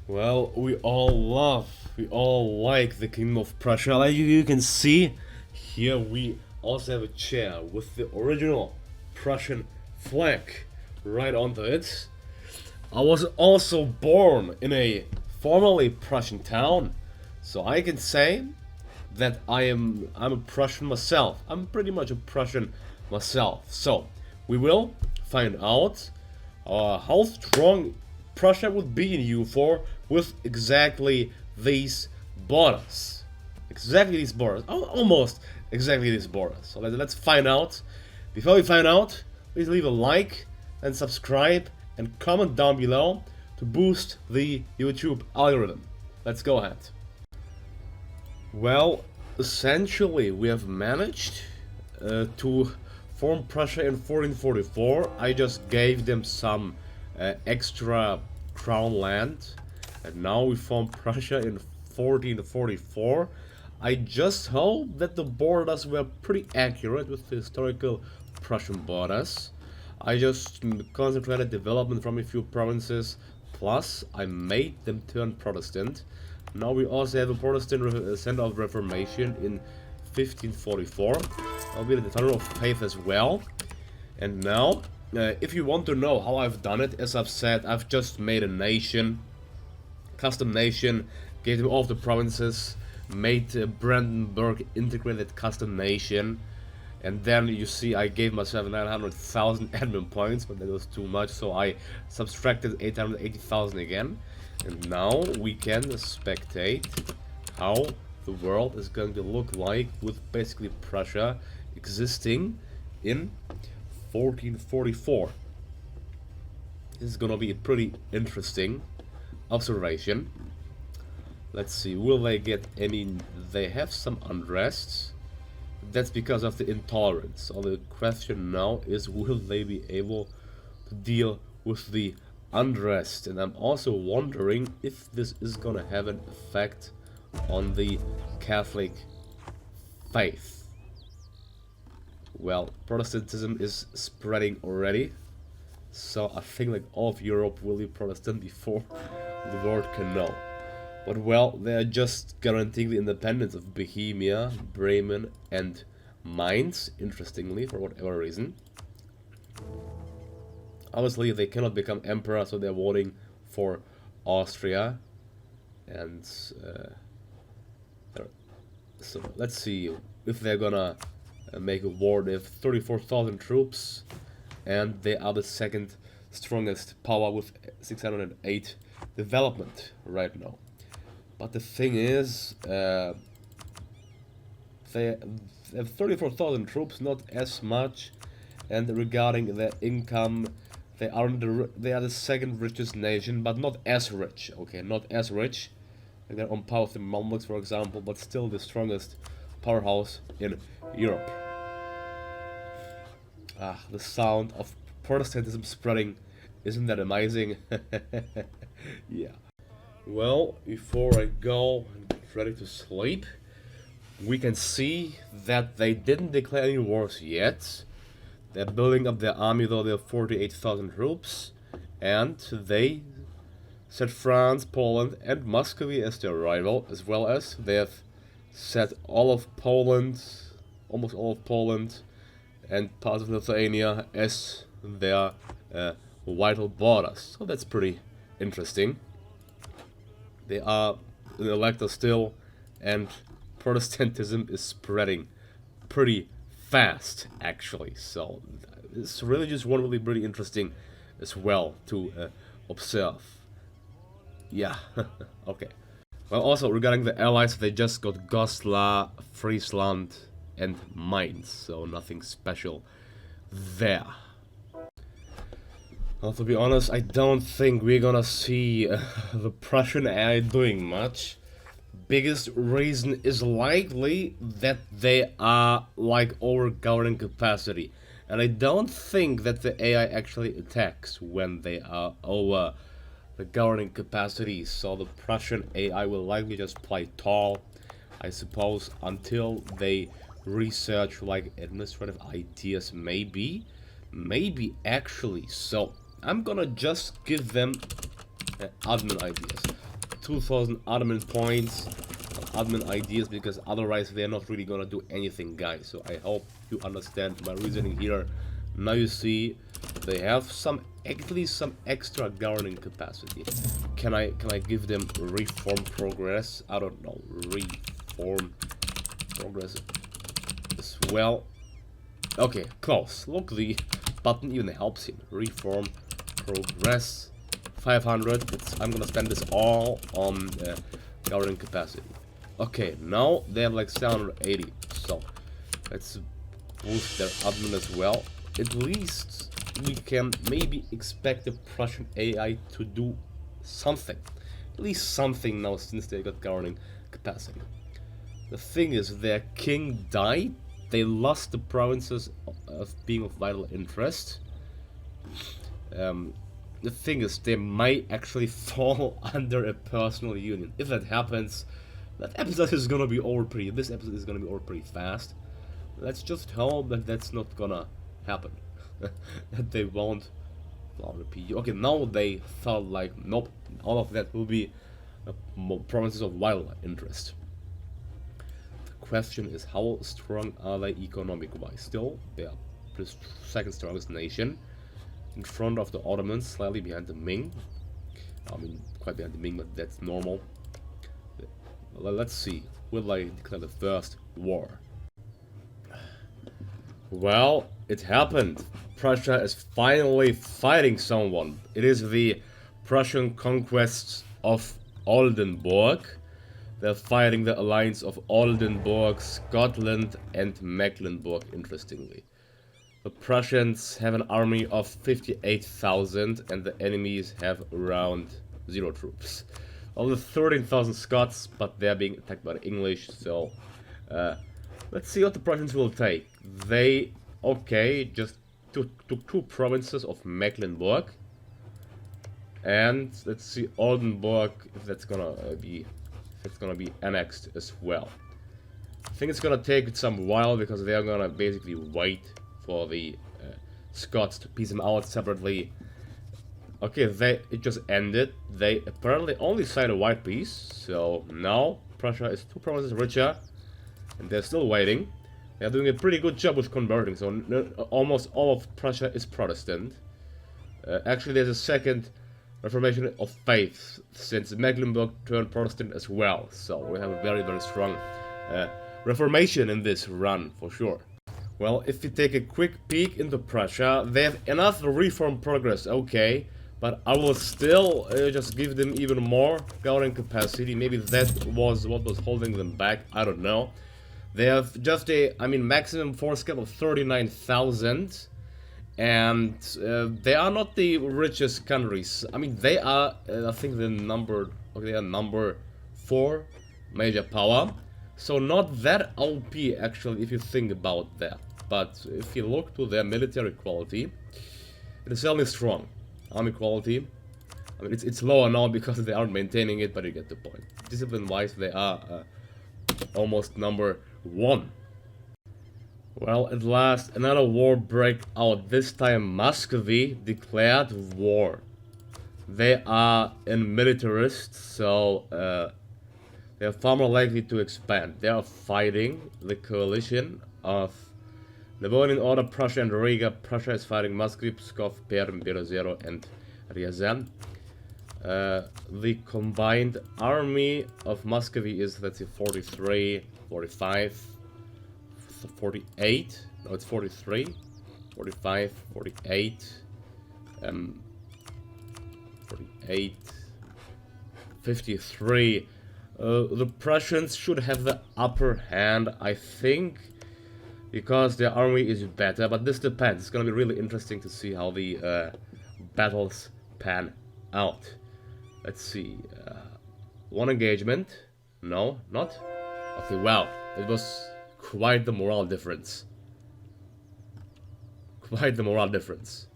Well, we all like the Kingdom of Prussia. Like you can see, here we also have a chair with the original Prussian flag right onto it. I was also born in a formerly Prussian town, so I can say that I'm a Prussian myself. I'm pretty much a Prussian myself. So we will find out how strong Prussia would be in U4 with exactly these borders. Exactly these borders. Almost exactly these borders. So let's find out. Before we find out, please leave a like and subscribe and comment down below to boost the YouTube algorithm. Let's go ahead. Well, essentially we have managed to form Prussia in 1444. I just gave them some extra crown land, and now we form Prussia in 1444. I just hope that the borders were pretty accurate with the historical Prussian borders. I just concentrated development from a few provinces, plus I made them turn Protestant. Now we also have a Protestant center of Reformation in 1544. I'll be the Tunnel of Faith as well. And now, if you want to know how I've done it, as I've said, I've just made a nation, custom nation, gave them all of the provinces, made Brandenburg integrated custom nation, and then you see I gave myself 900,000 admin points, but that was too much, so I subtracted 880,000 again. And now we can spectate how the world is going to look like with basically Prussia existing in 1444. This is gonna be a pretty interesting observation. Let's see, will they get any... They have some unrest. That's because of the intolerance. So the question now is, will they be able to deal with the unrest? And I'm also wondering if this is gonna have an effect on the Catholic faith. Well, Protestantism is spreading already, so I think like all of Europe will be Protestant before the Lord can know. But well, they are just guaranteeing the independence of Bohemia, Bremen and Mainz, interestingly, for whatever reason. Obviously they cannot become emperor, so they're voting for Austria. And so let's see if they're gonna make a war. They have 34,000 troops, and they are the second strongest power with 608 development right now. But the thing is, they have 34,000 troops, not as much, and regarding their income, they are the second richest nation, but not as rich. Okay, not as rich. Like they're on par with the Mamluks, for example, but still the strongest powerhouse in Europe. Ah, the sound of Protestantism spreading, isn't that amazing? Yeah. Well, before I go and get ready to sleep, we can see that they didn't declare any wars yet. They're building up their army, though. They have 48,000 troops, and they set France, Poland and Muscovy as their rival, as well as they have set all of Poland, almost all of Poland and parts of Lithuania as their vital borders. So that's pretty interesting. They are an elector still, and Protestantism is spreading pretty fast, actually. So this religious one will be pretty interesting as well to observe. Yeah, okay. Well, also regarding the allies, they just got Goslar, Friesland and Mainz, so nothing special there. Well, to be honest, I don't think we're gonna see the Prussian AI doing much. Biggest reason is likely that they are like over governing capacity, and I don't think that the AI actually attacks when they are over the governing capacity. So the Prussian AI will likely just play tall, I suppose, until they research like administrative ideas, maybe actually. So I'm gonna just give them admin ideas. 2,000 admin points, admin ideas, because otherwise they're not really gonna do anything, guys. So I hope you understand my reasoning here. Now you see they have at least some extra governing capacity. Can I give them reform progress? I don't know, reform progress as well. Okay, close. Look, the button even helps him. Reform progress 500. I'm gonna spend this all on governing capacity. Okay, now they have like 780. So let's boost their admin as well. At least we can maybe expect the Prussian AI to do something. At least something now, since they got governing capacity. The thing is, their king died. They lost the provinces of being of vital interest. The thing is, they might actually fall under a personal union. If that happens, that episode is gonna be over pretty. This episode is gonna be over pretty fast. Let's just hope that that's not gonna happen. That they won't fall under PU. Okay, now they felt like nope. All of that will be provinces of vital interest. The question is, how strong are they economic-wise? Still, they are the second strongest nation, in front of the Ottomans, slightly behind the Ming. I mean, quite behind the Ming, but that's normal. Let's see, will I declare the first war? Well, it happened. Prussia is finally fighting someone. It is the Prussian conquests of Oldenburg. They're fighting the alliance of Oldenburg, Scotland, and Mecklenburg, interestingly. The Prussians have an army of 58,000, and the enemies have around 0 troops. Only 13,000 Scots, but they're being attacked by the English, so let's see what the Prussians will take. They, okay, just took 2 provinces of Mecklenburg. And let's see Oldenburg, if that's gonna be annexed as well. I think it's gonna take some while, because they are gonna basically wait for the Scots to piece them out separately. Okay, it just ended. They apparently only signed a white peace, so now Prussia is 2 provinces richer, and they're still waiting. They're doing a pretty good job with converting, so almost all of Prussia is Protestant. Actually, there's a second Reformation of faith, since Mecklenburg turned Protestant as well, so we have a very, very strong Reformation in this run, for sure. Well, if you take a quick peek into Prussia, they have enough reform progress, okay, but I will still just give them even more governing capacity. Maybe that was what was holding them back, I don't know. They have just maximum force cap of 39,000, and they are not the richest countries. I mean, they are, I think they are number 4 major power. So not that OP actually, if you think about that. But if you look to their military quality, it is certainly strong. Army quality, I mean, it's lower now because they aren't maintaining it, but you get the point. Discipline-wise, they are almost number 1. Well, at last, another war break out. This time, Muscovy declared war. They are in militarist, so they are far more likely to expand. They are fighting the coalition of Livonian Order, Prussia, and Riga. Prussia is fighting Muscovy, Pskov, Perm, Berezero, and Ryazan. The combined army of Muscovy is, let's see, 43, 45, 48. No, it's 43, 45, 48, 48, 53. The Prussians should have the upper hand, I think, because their army is better, but this depends. It's gonna be really interesting to see how the battles pan out. Let's see. 1 engagement. No, not. Okay, wow. It was quite the morale difference. Quite the morale difference.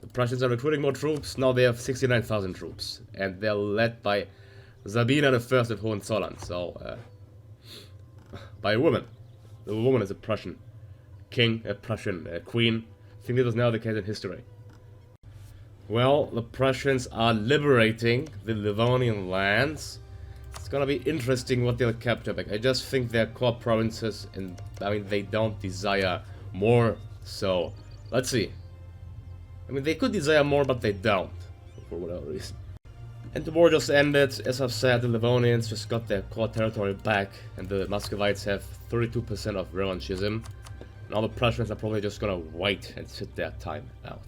The Prussians are recruiting more troops. Now they have 69,000 troops. And they're led by Sabina I of Hohenzollern. So, by a woman. The woman is a Prussian king, a Prussian queen. I think this was now the case in history. Well, the Prussians are liberating the Livonian lands. It's gonna be interesting what they'll capture back. I just think they're core provinces, and I mean, they don't desire more, so let's see. I mean, they could desire more, but they don't, for whatever reason. And the war just ended. As I've said, the Livonians just got their core territory back, and the Muscovites have 32% of revanchism. Now the Prussians are probably just gonna wait and sit their time out.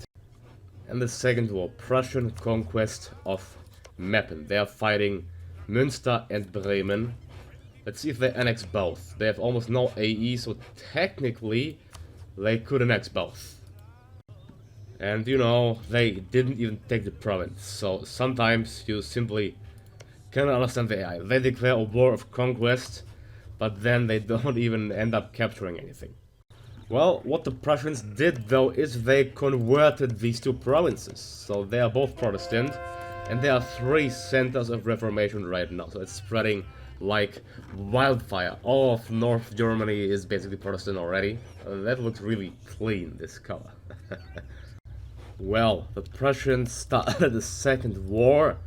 And the second war, Prussian conquest of Meppen. They are fighting Münster and Bremen. Let's see if they annex both. They have almost no AE, so technically they could annex both. And you know, they didn't even take the province, so sometimes you simply cannot understand the AI. They declare a war of conquest, but then they don't even end up capturing anything. Well, what the Prussians did though is they converted these two provinces. So they are both Protestant, and there are 3 centers of Reformation right now. So it's spreading like wildfire. All of North Germany is basically Protestant already. That looks really clean, this color. Well, the Prussians started the second war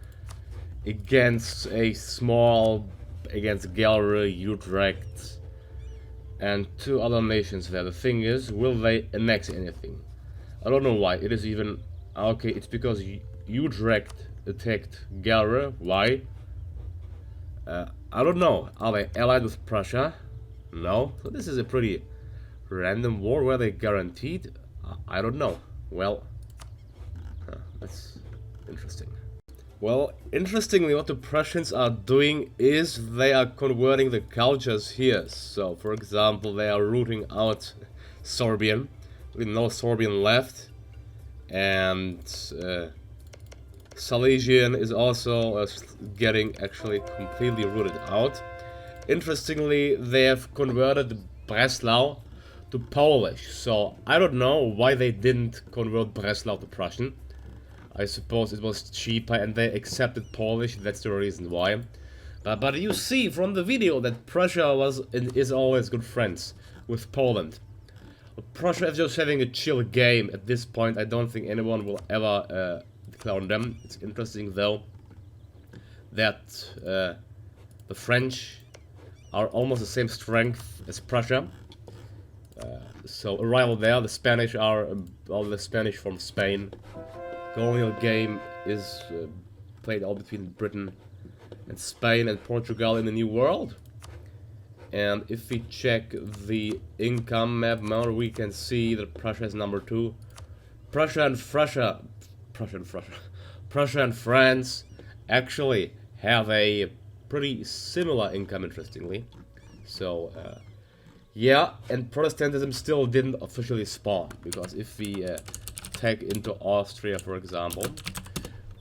against Gallery, Utrecht, and 2 other nations there. The thing is, will they annex anything? I don't know why. It is even... Okay, it's because Utrecht attacked Gallery. Why? I don't know. Are they allied with Prussia? No. So this is a pretty random war. Were they guaranteed? I don't know. Well, that's interesting. Well, interestingly, what the Prussians are doing is they are converting the cultures here. So, for example, they are rooting out Sorbian, with no Sorbian left, and Silesian is also getting actually completely rooted out. Interestingly, they have converted Breslau to Polish. So, I don't know why they didn't convert Breslau to Prussian. I suppose it was cheaper and they accepted Polish, that's the reason why. But you see from the video that Prussia was and is always good friends with Poland. Prussia is just having a chill game at this point. I don't think anyone will ever declare on them. It's interesting though that the French are almost the same strength as Prussia. So a rival there. The Spanish are all the Spanish from Spain. Colonial game is played all between Britain and Spain and Portugal in the New World. And if we check the income map more, we can see that Prussia is number 2. Prussia and France actually have a pretty similar income, interestingly. So, yeah, and Protestantism still didn't officially spawn, because if we take into Austria, for example,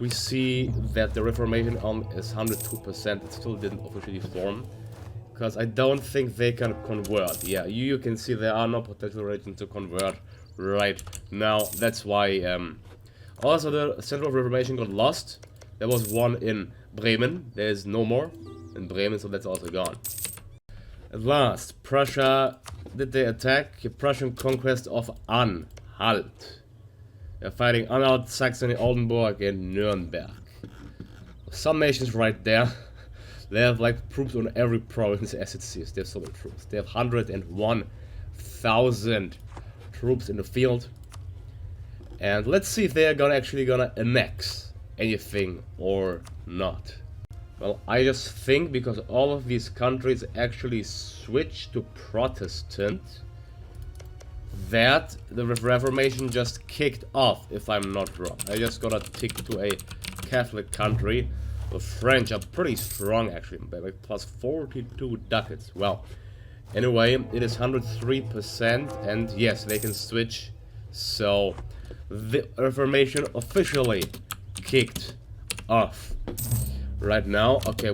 we see that the Reformation is 102%. It still didn't officially form, because I don't think they can convert. Yeah, you can see there are no potential regions to convert right now. That's why also the Center of Reformation got lost. There was one in Bremen. There is no more in Bremen, so that's also gone. At last, Prussia, did they attack? The Prussian conquest of Anhalt. They're fighting Anhalt, Saxony, Oldenburg, and Nuremberg. Some nations right there. They have like troops on every province as it seems. They have so many troops. They have 101,000 troops in the field. And let's see if they're actually gonna annex anything or not. Well, I just think because all of these countries actually switched to Protestant, that the Reformation just kicked off, if I'm not wrong. I just got a tick to a Catholic country. The French are pretty strong, actually, like plus 42 ducats. Well, anyway, it is 103%, and yes, they can switch. So, the Reformation officially kicked off. Right now, okay,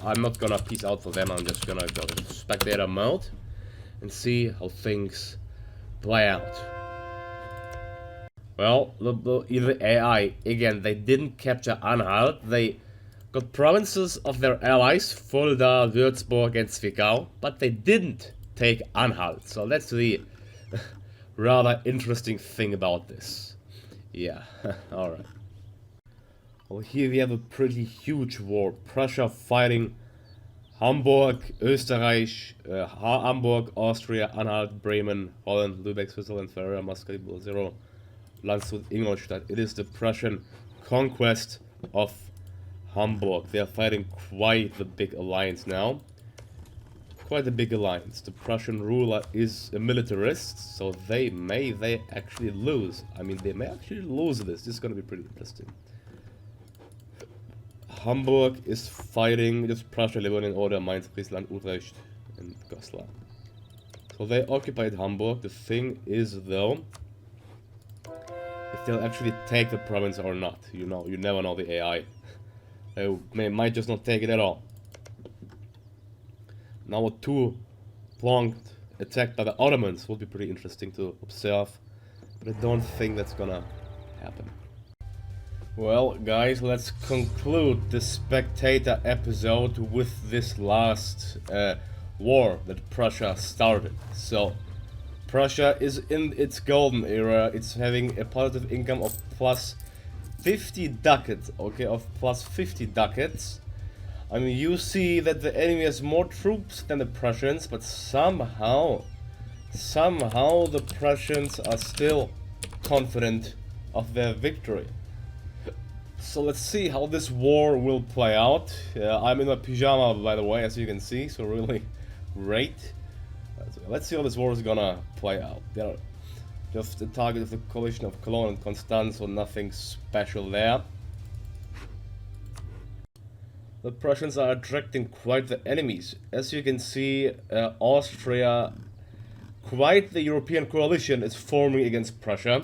I'm not gonna peace out for them, I'm just gonna go to spectator mode and see how things play out. Well, the AI, again, they didn't capture Anhalt. They got provinces of their allies, Fulda, Würzburg, and Zwickau, but they didn't take Anhalt. So that's the rather interesting thing about this. Yeah, alright. Well, here we have a pretty huge war. Prussia fighting Hamburg, Österreich, Hamburg, Austria, Anhalt, Bremen, Holland, Lübeck, Switzerland, Ferrara, Muscat, Zero, Landshut, Ingolstadt. It is the Prussian conquest of Hamburg. They are fighting quite the big alliance now. Quite a big alliance. The Prussian ruler is a militarist, so they actually lose. I mean, they may actually lose this. This is gonna be pretty interesting. Hamburg is fighting just Prussia, Livonian Order, Mainz, Friesland, Utrecht, and Goslar. So they occupied Hamburg. The thing is, though, if they'll actually take the province or not. You know, you never know the AI. They might just not take it at all. Now a two-pronged attack by the Ottomans would be pretty interesting to observe, but I don't think that's gonna happen. Well, guys, let's conclude the Spectator episode with this last war that Prussia started. So, Prussia is in its golden era. It's having a positive income of plus 50 ducats, okay, of plus 50 ducats. I mean, you see that the enemy has more troops than the Prussians, but somehow the Prussians are still confident of their victory. So let's see how this war will play out. I'm in my pyjama, by the way, as you can see, so really great. Let's see how this war is gonna play out. They are just the target of the coalition of Cologne and Constance, so nothing special there. The Prussians are attracting quite the enemies. As you can see, Austria, quite the European coalition is forming against Prussia.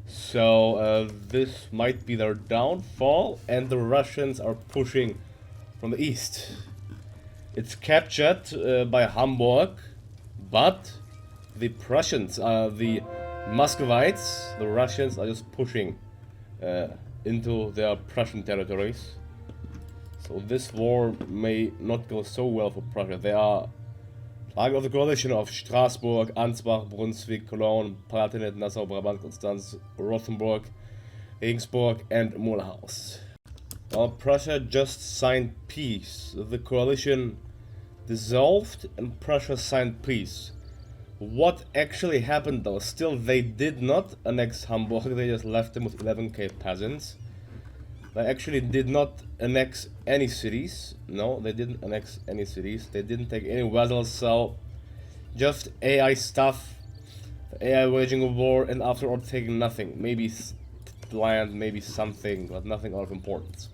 So this might be their downfall, and the Russians are pushing from the east. It's captured by Hamburg, but the Prussians, the Muscovites, the Russians are just pushing into their Prussian territories. So this war may not go so well for Prussia. They are target of the coalition of Strasbourg, Ansbach, Brunswick, Cologne, Palatinate, Nassau, Brabant, Constance, Rothenburg, Regensburg, and Mulhouse. Well, Prussia just signed peace. The coalition dissolved and Prussia signed peace. What actually happened though? Still, they did not annex Hamburg. They just left them with 11k peasants. They actually did not annex any cities. No, they didn't annex any cities. They didn't take any vassals, so just AI stuff. AI waging a war, and after all taking nothing. Maybe land, maybe something, but nothing of importance.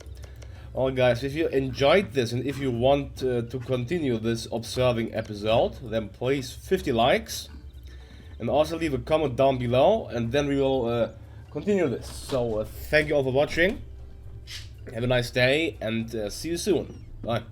Well guys, if you enjoyed this and if you want to continue this observing episode, then please 50 likes. And also leave a comment down below, and then we will continue this. So thank you all for watching. Have a nice day, and see you soon. Bye.